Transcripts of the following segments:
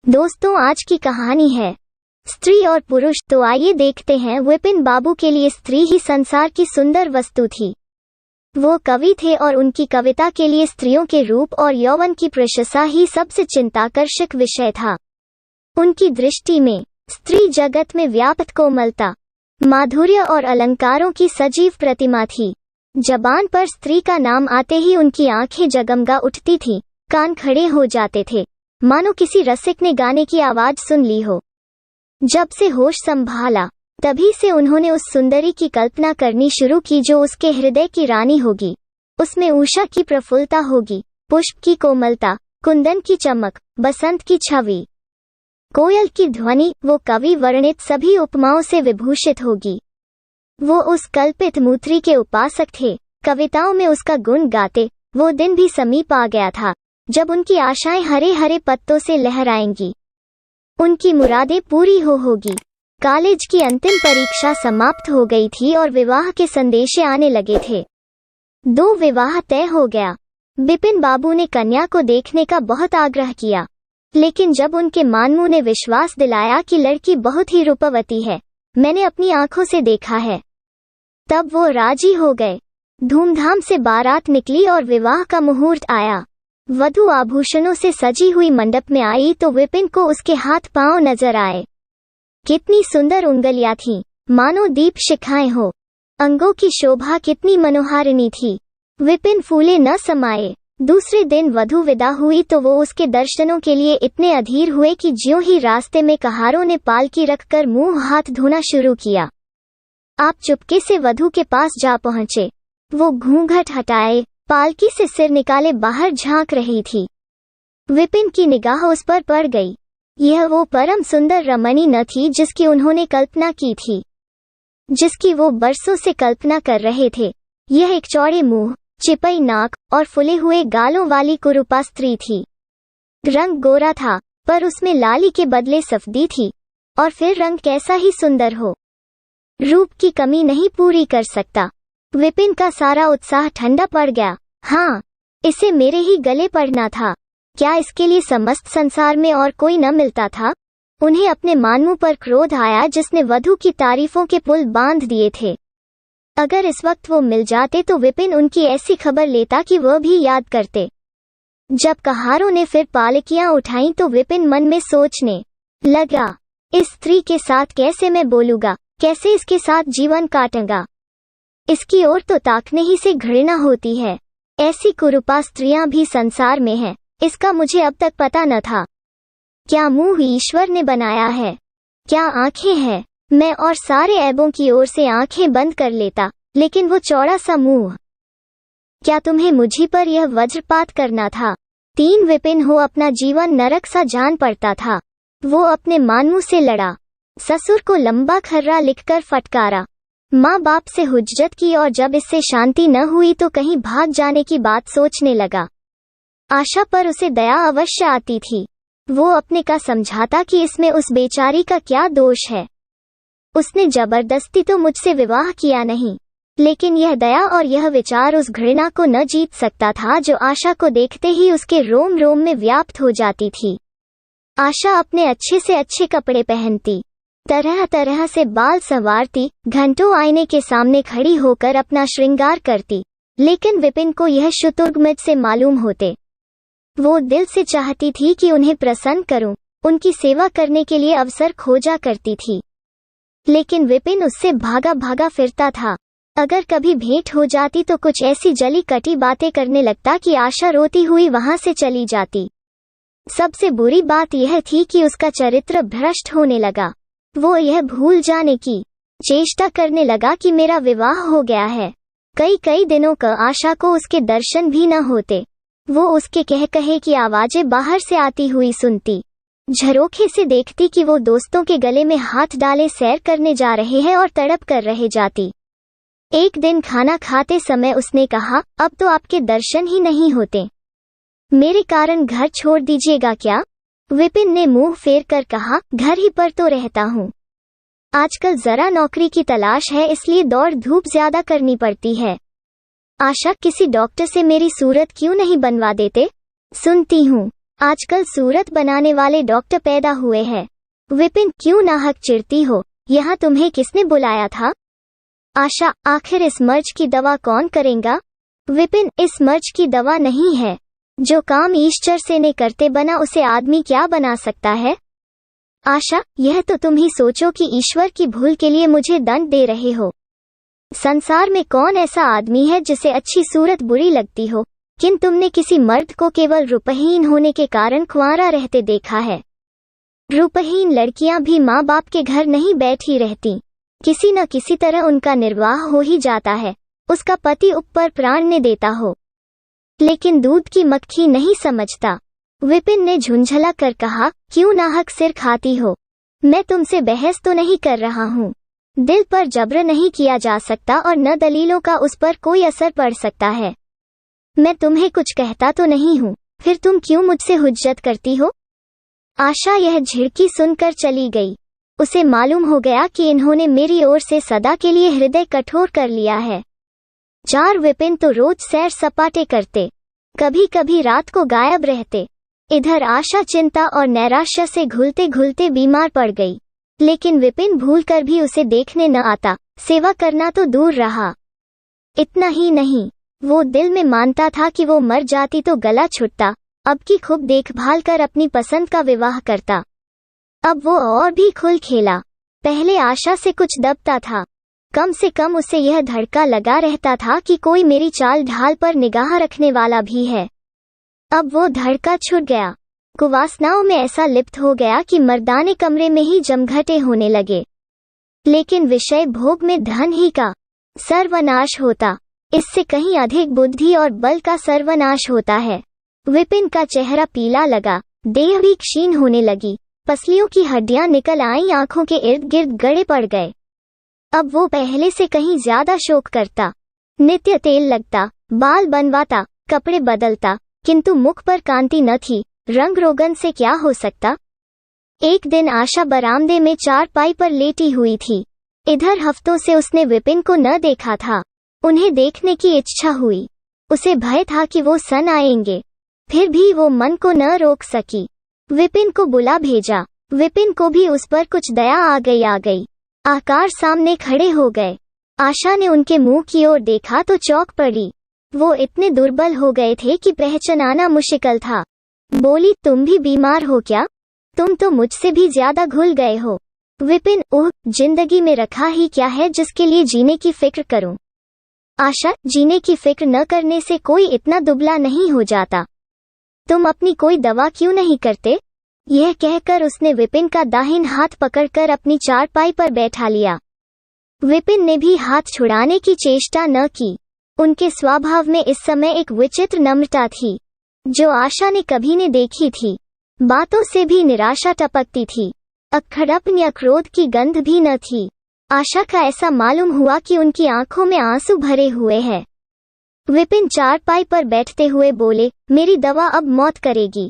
दोस्तों, आज की कहानी है स्त्री और पुरुष। तो आइए देखते हैं। विपिन बाबू के लिए स्त्री ही संसार की सुंदर वस्तु थी। वो कवि थे और उनकी कविता के लिए स्त्रियों के रूप और यौवन की प्रशंसा ही सबसे चिंताकर्षक विषय था। उनकी दृष्टि में स्त्री जगत में व्याप्त कोमलता, माधुर्य और अलंकारों की सजीव प्रतिमा थी। जबान पर स्त्री का नाम आते ही उनकी आंखें जगमगा उठती थीं, कान खड़े हो जाते थे, मानो किसी रसिक ने गाने की आवाज सुन ली हो। जब से होश संभाला तभी से उन्होंने उस सुंदरी की कल्पना करनी शुरू की जो उसके हृदय की रानी होगी। उसमें उषा की प्रफुल्लता होगी, पुष्प की कोमलता, कुंदन की चमक, बसंत की छवि, कोयल की ध्वनि, वो कवि वर्णित सभी उपमाओं से विभूषित होगी। वो उस कल्पित मूर्ति के उपासक थे, कविताओं में उसका गुण गाते। वो दिन भी समीप आ गया था जब उनकी आशाएं हरे हरे पत्तों से लहराएंगी, उनकी मुरादें पूरी होगी। कॉलेज की अंतिम परीक्षा समाप्त हो गई थी और विवाह के संदेशे आने लगे थे। 2 विवाह तय हो गया। विपिन बाबू ने कन्या को देखने का बहुत आग्रह किया, लेकिन जब उनके मानमू ने विश्वास दिलाया कि लड़की बहुत ही रूपवती है, मैंने अपनी आंखों से देखा है, तब वो राजी हो गए। धूमधाम से बारात निकली और विवाह का मुहूर्त आया। वधू आभूषणों से सजी हुई मंडप में आई तो विपिन को उसके हाथ पांव नजर आए। कितनी सुंदर उंगलियां थीं, मानो दीप शिखाएं हो। अंगों की शोभा कितनी मनोहारिणी थी। विपिन फूले न समाये। दूसरे दिन वधू विदा हुई तो वो उसके दर्शनों के लिए इतने अधीर हुए कि ज्यों ही रास्ते में कहारों ने पालकी रखकर मुंह हाथ धोना शुरू किया, आप चुपके से वधू के पास जा पहुंचे। वो घूंघट हटाए, पालकी से सिर निकाले बाहर झांक रही थी। विपिन की निगाह उस पर पड़ गई। यह वो परम सुंदर रमणी न थी जिसकी उन्होंने कल्पना की थी, जिसकी वो बरसों से कल्पना कर रहे थे। यह एक चौड़े मुंह, चिपई नाक और फुले हुए गालों वाली कुरूपा स्त्री थी। रंग गोरा था, पर उसमें लाली के बदले सफेदी थी। और फिर रंग कैसा ही सुंदर हो, रूप की कमी नहीं पूरी कर सकता। विपिन का सारा उत्साह ठंडा पड़ गया। हाँ, इसे मेरे ही गले पड़ना था। क्या इसके लिए समस्त संसार में और कोई न मिलता था? उन्हें अपने मानमू पर क्रोध आया जिसने वधू की तारीफों के पुल बांध दिए थे। अगर इस वक्त वो मिल जाते तो विपिन उनकी ऐसी खबर लेता कि वह भी याद करते। जब कहारों ने फिर पालकियां उठाईं तो विपिन मन में सोचने लगा, इस स्त्री के साथ कैसे मैं बोलूंगा, कैसे इसके साथ जीवन काटूंगा। इसकी ओर तो ताकने ही से घृणा होती है। ऐसी कुरूपा स्त्रियां भी संसार में हैं, इसका मुझे अब तक पता न था। क्या मुंह ईश्वर ने बनाया है, क्या आंखें हैं। मैं और सारे ऐबों की ओर से आंखें बंद कर लेता, लेकिन वो चौड़ा सा मुंह। क्या तुम्हें मुझी पर यह वज्रपात करना था? 3 विपिन हो अपना जीवन नरक सा जान पड़ता था। वो अपने मानमू से लड़ा, ससुर को लंबा खर्रा लिखकर फटकारा, माँ बाप से हुज्जत की और जब इससे शांति न हुई तो कहीं भाग जाने की बात सोचने लगा। आशा पर उसे दया अवश्य आती थी। वो अपने का समझाता कि इसमें उस बेचारी का क्या दोष है। उसने जबरदस्ती तो मुझसे विवाह किया नहीं, लेकिन यह दया और यह विचार उस घृणा को न जीत सकता था जो आशा को देखते ही उसके रोम रोम में व्याप्त हो जाती थी। आशा अपने अच्छे से अच्छे कपड़े पहनती, तरह तरह से बाल संवारती, घंटों आईने के सामने खड़ी होकर अपना श्रृंगार करती, लेकिन विपिन को यह शुतुर्मुझ से मालूम होते। वो दिल से चाहती थी कि उन्हें प्रसन्न करूं, उनकी सेवा करने के लिए अवसर खोजा करती थी, लेकिन विपिन उससे भागा भागा फिरता था। अगर कभी भेंट हो जाती तो कुछ ऐसी जली कटी बातें करने लगता कि आशा रोती हुई वहां से चली जाती। सबसे बुरी बात यह थी कि उसका चरित्र भ्रष्ट होने लगा। वो यह भूल जाने की चेष्टा करने लगा कि मेरा विवाह हो गया है। कई दिनों का आशा को उसके दर्शन भी न होते। वो उसके कह कहे की आवाजें बाहर से आती हुई सुनती, झरोखे से देखती कि वो दोस्तों के गले में हाथ डाले सैर करने जा रहे हैं और तड़प कर रह जाती। एक दिन खाना खाते समय उसने कहा, अब तो आपके दर्शन ही नहीं होते, मेरे कारण घर छोड़ दीजिएगा क्या? विपिन ने मुंह फेर कर कहा, घर ही पर तो रहता हूँ। आजकल जरा नौकरी की तलाश है, इसलिए दौड़ धूप ज्यादा करनी पड़ती है। आशा, किसी डॉक्टर से मेरी सूरत क्यों नहीं बनवा देते? सुनती हूँ आजकल सूरत बनाने वाले डॉक्टर पैदा हुए हैं। विपिन, क्यों नाहक चिढ़ती हो? यहाँ तुम्हें किसने बुलाया था? आशा, आखिर इस मर्ज की दवा कौन करेगा? विपिन, इस मर्ज की दवा नहीं है। जो काम ईश्वर से ने करते बना उसे आदमी क्या बना सकता है? आशा, यह तो तुम ही सोचो कि ईश्वर की भूल के लिए मुझे दंड दे रहे हो। संसार में कौन ऐसा आदमी है जिसे अच्छी सूरत बुरी लगती हो, किंतु तुमने किसी मर्द को केवल रूपहीन होने के कारण कुंवारा रहते देखा है। रूपहीन लड़कियां भी माँ बाप के घर नहीं बैठी रहती, किसी न किसी तरह उनका निर्वाह हो ही जाता है, उसका पति ऊपर प्राण ने देता हो। लेकिन दूध की मक्खी नहीं समझता। विपिन ने झुंझला कर कहा, क्यों नाहक सिर खाती हो? मैं तुमसे बहस तो नहीं कर रहा हूँ। दिल पर जबर नहीं किया जा सकता और न दलीलों का उस पर कोई असर पड़ सकता है। मैं तुम्हें कुछ कहता तो नहीं हूँ, फिर तुम क्यों मुझसे हुज्जत करती हो? आशा यह झिड़की सुनकर चली गई। उसे मालूम हो गया कि इन्होंने मेरी ओर से सदा के लिए हृदय कठोर कर लिया है। विपिन तो रोज सैर सपाटे करते, कभी कभी रात को गायब रहते। इधर आशा चिंता और नैराश्य से घुलते घुलते बीमार पड़ गई, लेकिन विपिन भूलकर भी उसे देखने न आता, सेवा करना तो दूर रहा। इतना ही नहीं, वो दिल में मानता था कि वो मर जाती तो गला छुटता, अब की खूब देखभाल कर अपनी पसंद का विवाह करता। अब वो और भी खुल खेला। पहले आशा से कुछ दबता था, कम से कम उसे यह धड़का लगा रहता था कि कोई मेरी चाल ढाल पर निगाह रखने वाला भी है। अब वो धड़का छूट गया। कुवासनाओं में ऐसा लिप्त हो गया कि मर्दाने कमरे में ही जमघटे होने लगे। लेकिन विषय भोग में धन ही का सर्वनाश होता, इससे कहीं अधिक बुद्धि और बल का सर्वनाश होता है। विपिन का चेहरा पीला लगा, देह भी क्षीण होने लगी, पसलियों की हड्डियां निकल आईं, आंखों के इर्द गिर्द गड़े पड़ गए। अब वो पहले से कहीं ज्यादा शोक करता, नित्य तेल लगता, बाल बनवाता, कपड़े बदलता, किंतु मुख पर कांति न थी। रंग रोगन से क्या हो सकता? एक दिन आशा बरामदे में चारपाई पर लेटी हुई थी। इधर हफ्तों से उसने विपिन को न देखा था। उन्हें देखने की इच्छा हुई। उसे भय था कि वो सन आएंगे, फिर भी वो मन को न रोक सकी। विपिन को बुला भेजा। विपिन को भी उस पर कुछ दया आ गई। आकार सामने खड़े हो गए। आशा ने उनके मुंह की ओर देखा तो चौंक पड़ी। वो इतने दुर्बल हो गए थे कि पहचानना मुश्किल था। बोली, तुम भी बीमार हो क्या? तुम तो मुझसे भी ज्यादा घुल गए हो। विपिन, ओह, जिंदगी में रखा ही क्या है जिसके लिए जीने की फिक्र करूं? आशा, जीने की फिक्र न करने से कोई इतना दुबला नहीं हो जाता। तुम अपनी कोई दवा क्यों नहीं करते? यह कहकर उसने विपिन का दाहिन हाथ पकड़कर अपनी चारपाई पर बैठा लिया। विपिन ने भी हाथ छुड़ाने की चेष्टा न की। उनके स्वभाव में इस समय एक विचित्र नम्रता थी, जो आशा ने कभी न देखी थी। बातों से भी निराशा टपकती थी, अखड़पन या क्रोध की गंध भी न थी। आशा का ऐसा मालूम हुआ कि उनकी आंखों में आंसू भरे हुए हैं। विपिन चारपाई पर बैठते हुए बोले, मेरी दवा अब मौत करेगी।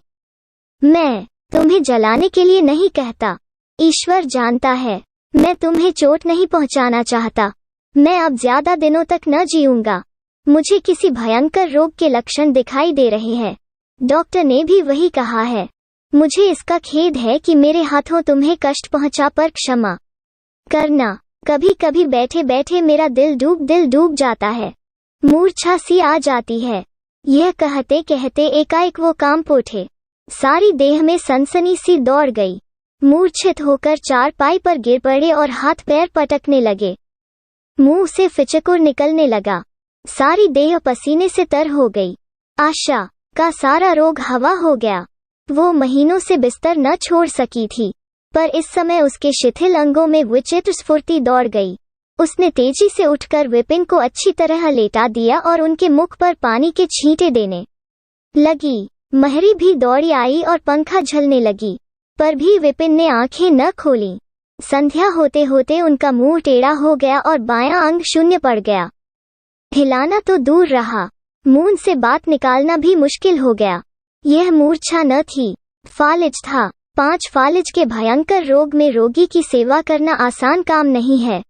मैं तुम्हें जलाने के लिए नहीं कहता, ईश्वर जानता है, मैं तुम्हें चोट नहीं पहुंचाना चाहता। मैं अब ज्यादा दिनों तक न जीऊंगा। मुझे किसी भयंकर रोग के लक्षण दिखाई दे रहे हैं। डॉक्टर ने भी वही कहा है। मुझे इसका खेद है कि मेरे हाथों तुम्हें कष्ट पहुंचा, पर क्षमा करना। कभी कभी बैठे बैठे मेरा दिल डूब जाता है, मूर्छा सी आ जाती है। यह कहते कहते एकाएक वो कांप उठे। सारी देह में सनसनी सी दौड़ गई। मूर्छित होकर चारपाई पर गिर पड़े और हाथ पैर पटकने लगे। मुंह से फिचकुर निकलने लगा। सारी देह पसीने से तर हो गई। आशा का सारा रोग हवा हो गया। वो महीनों से बिस्तर न छोड़ सकी थी, पर इस समय उसके शिथिल अंगों में विचित्र स्फूर्ति दौड़ गई। उसने तेजी से उठकर विपिन को अच्छी तरह लेटा दिया और उनके मुख पर पानी के छींटे देने लगी। महरी भी दौड़ी आई और पंखा झलने लगी, पर भी विपिन ने आंखें न खोली। संध्या होते होते उनका मुंह टेढ़ा हो गया और बायां अंग शून्य पड़ गया। हिलाना तो दूर रहा, मुंह से बात निकालना भी मुश्किल हो गया। यह मूर्छा न थी, फालिज था। 5 फालिज के भयंकर रोग में रोगी की सेवा करना आसान काम नहीं है।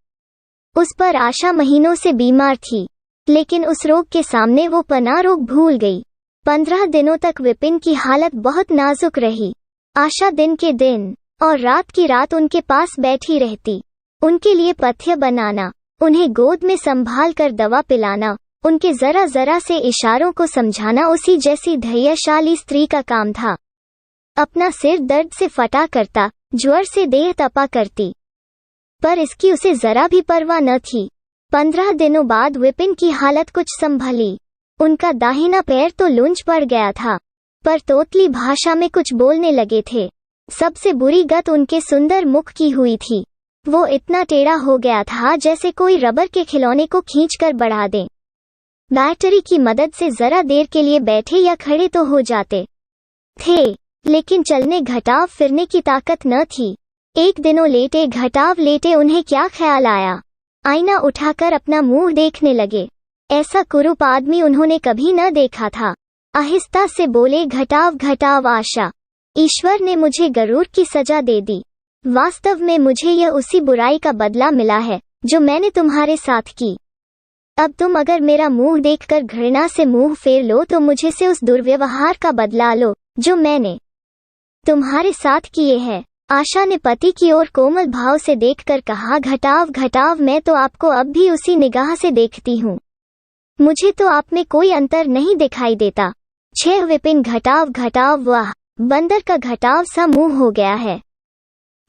उस पर आशा महीनों से बीमार थी, लेकिन उस रोग के सामने वो पनाह रोग भूल गई। 15 दिनों तक विपिन की हालत बहुत नाजुक रही। आशा दिन के दिन और रात की रात उनके पास बैठी रहती, उनके लिए पथ्य बनाना, उन्हें गोद में संभाल कर दवा पिलाना, उनके जरा जरा से इशारों को समझाना उसी जैसी धैर्यशाली स्त्री का काम था। अपना सिर दर्द से फटा करता, ज्वर से देह तपा करती, पर इसकी उसे जरा भी परवाह न थी। 15 दिनों बाद विपिन की हालत कुछ संभली। उनका दाहिना पैर तो लूंज पड़ गया था, पर तोतली भाषा में कुछ बोलने लगे थे। सबसे बुरी गत उनके सुंदर मुख की हुई थी। वो इतना टेढ़ा हो गया था जैसे कोई रबर के खिलौने को खींचकर बढ़ा दे। बैटरी की मदद से जरा देर के लिए बैठे या खड़े तो हो जाते थे, लेकिन चलने घटाव फिरने की ताकत न थी। एक दिनों लेटे घटाव लेटे उन्हें क्या ख्याल आया, आईना उठाकर अपना मुंह देखने लगे। ऐसा कुरूप आदमी उन्होंने कभी न देखा था। आहिस्ता से बोले, घटाव घटाव आशा, ईश्वर ने मुझे गरूर की सजा दे दी। वास्तव में मुझे यह उसी बुराई का बदला मिला है जो मैंने तुम्हारे साथ की। अब तुम अगर मेरा मुंह देखकर घृणा से मुंह फेर लो तो मुझे से उस दुर्व्यवहार का बदला लो जो मैंने तुम्हारे साथ किए है। आशा ने पति की ओर कोमल भाव से देखकर कहा, घटाव घटाव, मैं तो आपको अब भी उसी निगाह से देखती हूँ। मुझे तो आप में कोई अंतर नहीं दिखाई देता। 6 विपिन घटाव घटाव, वाह, बंदर का घटाव सा मुंह हो गया है।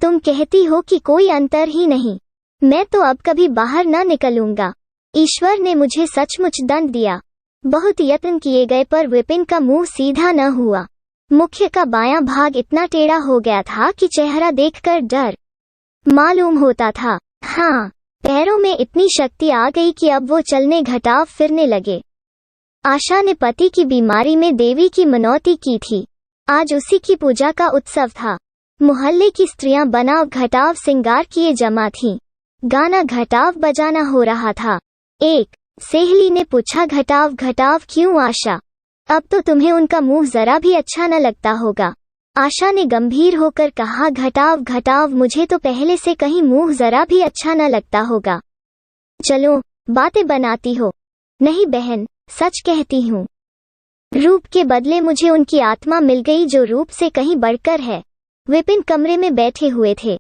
तुम कहती हो कि कोई अंतर ही नहीं। मैं तो अब कभी बाहर न निकलूंगा। ईश्वर ने मुझे सचमुच दंड दिया। बहुत यत्न किए गए पर विपिन का मुंह सीधा न हुआ। मुख्य का बायां भाग इतना टेढ़ा हो गया था कि चेहरा देखकर डर मालूम होता था। हाँ, पैरों में इतनी शक्ति आ गई कि अब वो चलने घटाव फिरने लगे। आशा ने पति की बीमारी में देवी की मनौती की थी। आज उसी की पूजा का उत्सव था। मोहल्ले की स्त्रियां बनाव घटाव सिंगार किए जमा थीं। गाना घटाव बजाना हो रहा था। एक सहेली ने पूछा, घटाव घटाव क्यों आशा, अब तो तुम्हें उनका मुंह जरा भी अच्छा न लगता होगा। आशा ने गंभीर होकर कहा, घटाव घटाव, मुझे तो पहले से कहीं मुंह जरा भी अच्छा न लगता होगा। चलो, बातें बनाती हो। नहीं बहन, सच कहती हूँ। रूप के बदले मुझे उनकी आत्मा मिल गई जो रूप से कहीं बढ़कर है। विपिन कमरे में बैठे हुए थे।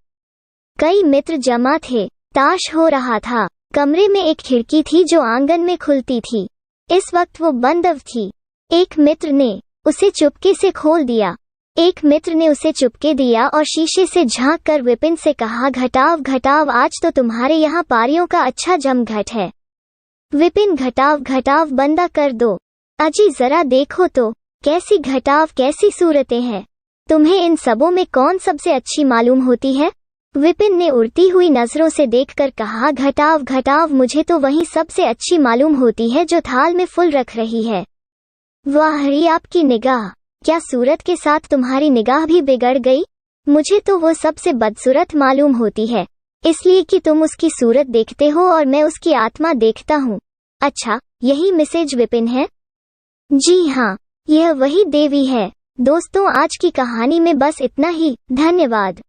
कई मित्र जमा थे। ताश हो रहा था। कमरे में एक खिड़की थी जो आंगन में खुलती थी। इस वक्त वो बंद थी। एक मित्र ने उसे चुपके से खोल दिया। एक मित्र ने उसे चुपके दिया और शीशे से झांक कर विपिन से कहा, घटाव घटाव, आज तो तुम्हारे यहाँ पारियों का अच्छा जमघट है। विपिन, घटाव घटाव बंदा कर दो। अजी जरा देखो तो, कैसी घटाव, कैसी सूरतें हैं। तुम्हें इन सबों में कौन सबसे अच्छी मालूम होती है? विपिन ने उड़ती हुई नजरों से देखकर कहा, घटाव घटाव, मुझे तो वही सबसे अच्छी मालूम होती है जो थाल में फूल रख रही है। वाह री आपकी निगाह, क्या सूरत के साथ तुम्हारी निगाह भी बिगड़ गई? मुझे तो वो सबसे बदसूरत मालूम होती है, इसलिए कि तुम उसकी सूरत देखते हो और मैं उसकी आत्मा देखता हूँ। अच्छा, यही मिसेज विपिन है? जी हाँ, यह वही देवी है। दोस्तों, आज की कहानी में बस इतना ही। धन्यवाद।